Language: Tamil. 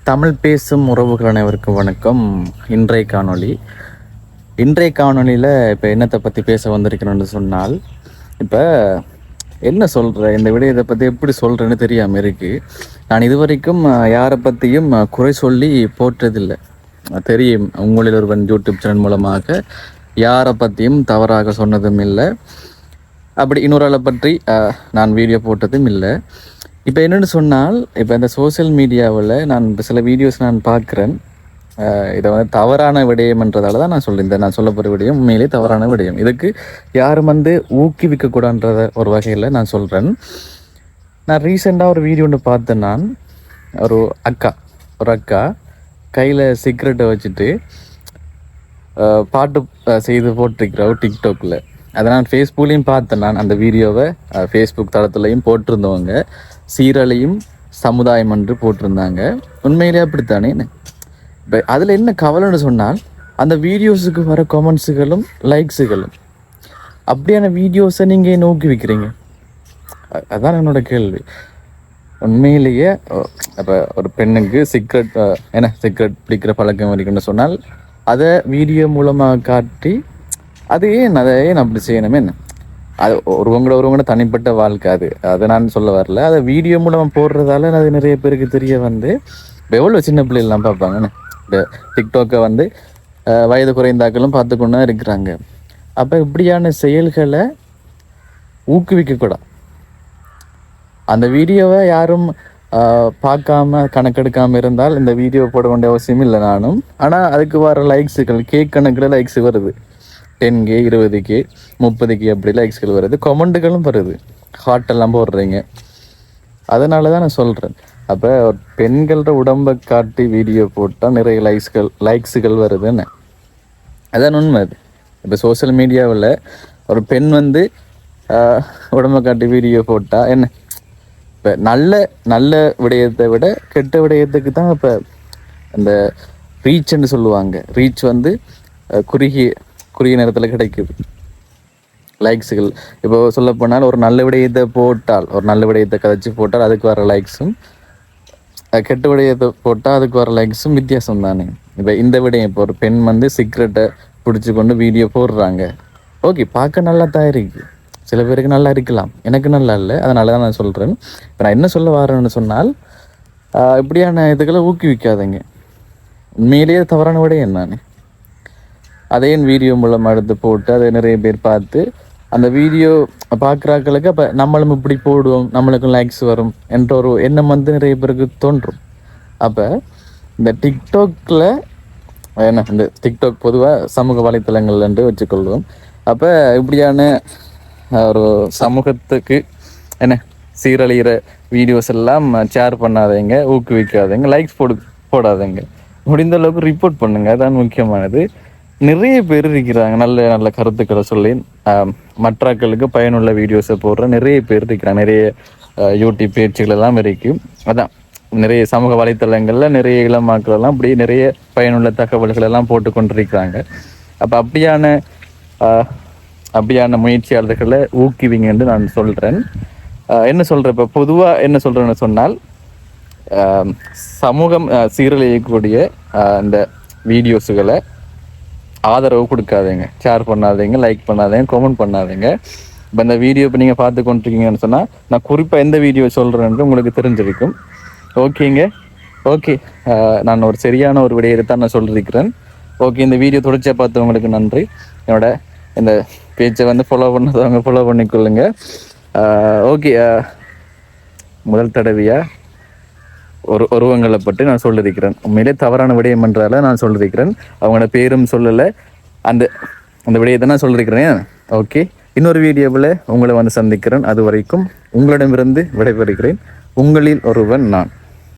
தமிழ் பேசும் உறவுகள் அனைவருக்கும் வணக்கம். இன்றைய காணொலியில் இப்போ என்னத்தை பற்றி பேச வந்திருக்கிறேன்னு சொன்னால், இப்போ என்ன சொல்கிறேன், இந்த விடயத்தை பற்றி எப்படி சொல்கிறேன்னு தெரியாமல் இருக்குது. நான் இதுவரைக்கும் யாரை பற்றியும் குறை சொல்லி போற்றதில்லை. தெரியும், உங்களில் ஒருவன் யூடியூப் சேனல் மூலமாக யாரை பற்றியும் தவறாக சொன்னதும் இல்லை. அப்படி இன்னொரு ஆளை பற்றி நான் வீடியோ போட்டதும் இல்லை. இப்போ என்னென்னு சொன்னால், இப்போ இந்த சோசியல் மீடியாவில் நான் இப்போ சில வீடியோஸ் நான் பார்க்குறேன். இதை வந்து தவறான விடயம்ன்றதால தான் நான் சொல்கிறேன். நான் சொல்ல போகிற விடயம் உண்மையிலே தவறான விடயம். இதுக்கு யாரும் வந்து ஊக்குவிக்கக்கூடாதுன்றத ஒரு வகையில் நான் சொல்கிறேன். நான் ரீசெண்டாக ஒரு வீடியோ ஒன்று பார்த்தேன். நான் ஒரு அக்கா கையில் சிகரெட்டை வச்சுட்டு பாட்டு செய்து போட்டிருக்கிற ஒரு டிக்டாக்ல. அதை நான் ஃபேஸ்புக்லேயும் பார்த்தேன். நான் அந்த வீடியோவை ஃபேஸ்புக் தளத்துலையும் போட்டிருந்தவங்க சீரழியும் சமுதாயம் என்று போட்டிருந்தாங்க. உண்மையிலே அப்படித்தானே. இப்போ அதில் என்ன கவலைன்னு சொன்னால், அந்த வீடியோஸுக்கு வர கமெண்ட்ஸுகளும் லைக்ஸுகளும், அப்படியான வீடியோஸை நீங்கள் என்ன ஊக்குவிக்கிறீங்க? அதான் என்னோட கேள்வி. உண்மையிலேயே இப்போ ஒரு பெண்ணுக்கு சிகரெட் பிடிக்கிற பழக்கம் இருக்குன்னு சொன்னால், அதை வீடியோ மூலமாக காட்டி அதை ஏன் அப்படி செய்யணுமே? என்ன அது ஒருவங்களோட தனிப்பட்ட வாழ்க்கை. அதை நான் சொல்ல வரல. அதை வீடியோ மூலமாக போடுறதால அது நிறைய பேருக்கு தெரிய வந்து எவ்வளோ சின்ன பிள்ளைகள்லாம் பார்ப்பாங்கன்னு. இந்த டிக்டாக்கை வந்து வயது குறைந்தாக்களும் பார்த்து கொண்டு தான் இருக்கிறாங்க. அப்போ இப்படியான செயல்களை ஊக்குவிக்கக்கூடாது. அந்த வீடியோவை யாரும் பார்க்காம கணக்கெடுக்காமல் இருந்தால் இந்த வீடியோ போட வேண்டிய அவசியம் இல்லை நானும். ஆனால் அதுக்கு வர லைக்ஸுகள் கேக் கணக்கில் லைக்ஸ் வருது. 10K 20K 30K அப்படி லைக்ஸ்கள் வருது. கமெண்ட்டுகளும் வருது. ஹார்ட்டெல்லாம் போடுறீங்க. அதனால தான் நான் சொல்கிறேன். அப்போ பெண்களோட உடம்பை காட்டி வீடியோ போட்டால் நிறைய லைக்ஸுகள் வருதுன்னு. அதான் உண்மை. அது இப்போ சோசியல் மீடியாவில் ஒரு பெண் வந்து உடம்பை காட்டி வீடியோ போட்டால் என்ன, இப்போ நல்ல விடயத்தை விட கெட்ட விடயத்துக்கு தான் இப்போ அந்த ரீச்ன்னு சொல்லுவாங்க. ரீச் வந்து குறுகிய நேரத்தில் கிடைக்குது லைக்ஸுகள். இப்போ சொல்லப்போனால் ஒரு நல்ல விடயத்தை கதைச்சி போட்டால் அதுக்கு வர லைக்ஸும், கெட்ட விடயத்தை போட்டால் அதுக்கு வர லைக்ஸும் வித்தியாசம் தானே. இப்போ இந்த விடயம், இப்போ ஒரு பெண் வந்து சிகரெட்டை பிடிச்சி கொண்டு வீடியோ போடுறாங்க. ஓகே, பார்க்க நல்லா தான் இருக்குது. சில பேருக்கு நல்லா இருக்கலாம், எனக்கு நல்லா இல்லை. அதனால தான் நான் சொல்கிறேன். இப்போ நான் என்ன சொல்ல வரேன்னு சொன்னால், இப்படியான இதுகளை ஊக்குவிக்காதீங்க. உண்மையிலேயே தவறான விடயம் தானே. அதையும் வீடியோ மூலமாக எடுத்து போட்டு அதை நிறைய பேர் பார்த்து அந்த வீடியோ பார்க்குறாக்களுக்கு அப்போ நம்மளும் இப்படி போடுவோம், நம்மளுக்கும் லைக்ஸ் வரும் என்ற ஒரு எண்ணம் வந்து நிறைய பேருக்கு தோன்றும். அப்போ இந்த டிக்டாக்ல இந்த டிக்டாக் பொதுவாக சமூக வலைத்தளங்கள் என்று வச்சுக்கொள்வோம். அப்போ இப்படியான ஒரு சமூகத்துக்கு சீரழிகிற வீடியோஸ் எல்லாம் ஷேர் பண்ணாதீங்க, ஊக்குவிக்காதீங்க, லைக்ஸ் போடாதீங்க. முடிந்த அளவுக்கு ரிப்போர்ட் பண்ணுங்க. அதான் முக்கியமானது. நிறைய பேர் இருக்கிறாங்க நல்ல நல்ல கருத்துக்களை சொல்லி மற்றவர்களுக்கு பயனுள்ள வீடியோஸை போடுற நிறைய பேர் இருக்கிறாங்க. நிறைய யூடியூப் பேச்சுகள் எல்லாம் இருக்கும். அதான் நிறைய சமூக வலைத்தளங்களில் நிறைய இளமாக்கள் எல்லாம் அப்படி நிறைய பயனுள்ள தகவல்கள் எல்லாம் போட்டு கொண்டிருக்கிறாங்க. அப்போ அப்படியான முயற்சியாளர்களை ஊக்குவிங்கன்னு நான் சொல்கிறேன். என்ன சொல்கிறேன், இப்போ பொதுவாக என்ன சொல்கிறேன்னு சொன்னால், சமூகம் சீரழியக்கூடிய இந்த வீடியோஸுகளை ஆதரவு கொடுக்காதீங்க, ஷேர் பண்ணாதீங்க, லைக் பண்ணாதீங்க, கமெண்ட் பண்ணாதீங்க. இப்போ இந்த வீடியோ இப்போ நீங்கள் பார்த்து கொண்டிருக்கீங்கன்னு சொன்னால், நான் குறிப்பாக எந்த வீடியோ சொல்கிறேன்னு உங்களுக்கு தெரிஞ்சிருக்கும். ஓகேங்க, ஓகே. நான் ஒரு சரியான ஒரு விடையை தான் நான் சொல்லியிருக்கிறேன். ஓகே, இந்த வீடியோ தொடர்ச்சியாக பார்த்தவங்களுக்கு நன்றி. என்னோட இந்த பேச்சை வந்து ஃபாலோ பண்ணாதவங்க ஃபாலோ பண்ணிக்கொள்ளுங்க. ஓகே, முதல் தடவையாக ஒருவங்களை பற்றி நான் சொல்லியிருக்கிறேன். உண்மையிலே தவறான விடயம் என்றால நான் சொல்லியிருக்கிறேன். அவங்களோட பேரும் சொல்லலை, அந்த விடயத்தை நான் சொல்லியிருக்கிறேன். ஓகே, இன்னொரு வீடியோவில் உங்களை வந்து சந்திக்கிறேன். அது வரைக்கும் உங்களிடமிருந்து விடைபெறுகிறேன். உங்களில் ஒருவன் நான்.